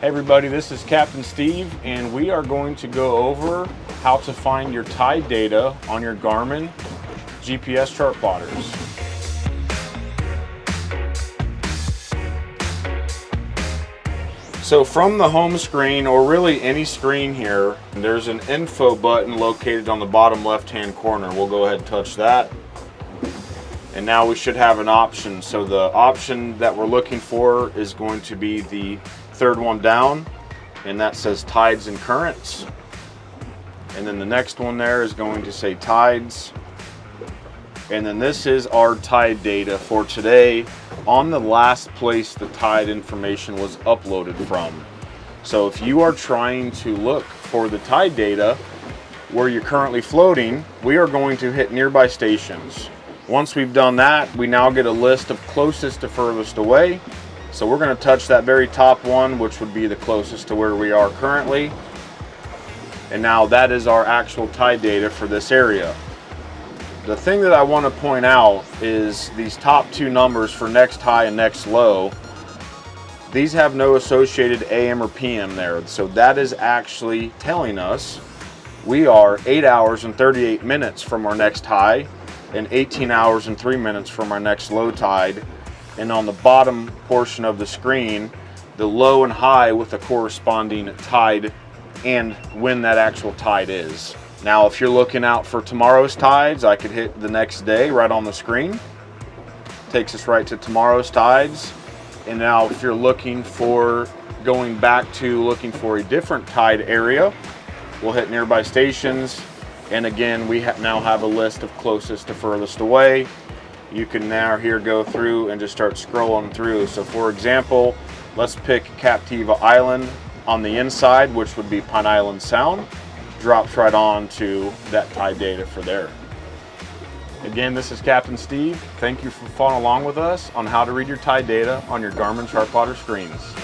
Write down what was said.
Hey everybody, this is Captain Steve, and we are going to go over how to find your tide data on your Garmin GPS chart plotters. So from the home screen, or really any screen here, there's an info button located on the bottom left-hand corner. We'll go ahead and touch that. And now we should have an option. So the option that we're looking for is going to be the third one down, and that says tides and currents. And then the next one there is going to say tides. And then this is our tide data for today on the last place the tide information was uploaded from. So if you are trying to look for the tide data where you're currently floating, we are going to hit nearby stations. Once we've done that, we now get a list of closest to furthest away. So we're going to touch that very top one, which would be the closest to where we are currently. And now that is our actual tide data for this area. The thing that I want to point out is these top two numbers for next high and next low. These have no associated AM or PM there. So that is actually telling us we are 8 hours and 38 minutes from our next high and 18 hours and 3 minutes from our next low tide. And on the bottom portion of the screen, the low and high with the corresponding tide and when that actual tide is. Now, if you're looking out for tomorrow's tides, I could hit the next day right on the screen. Takes us right to tomorrow's tides. And now if you're looking for going back to looking for a different tide area, we'll hit nearby stations. And again, we now have a list of closest to furthest away. You can now here go through and just start scrolling through. So for example, let's pick Captiva Island on the inside, which would be Pine Island Sound. Drops right on to that tide data for there. Again, this is Captain Steve. Thank you for following along with us on how to read your tide data on your Garmin chart plotter screens.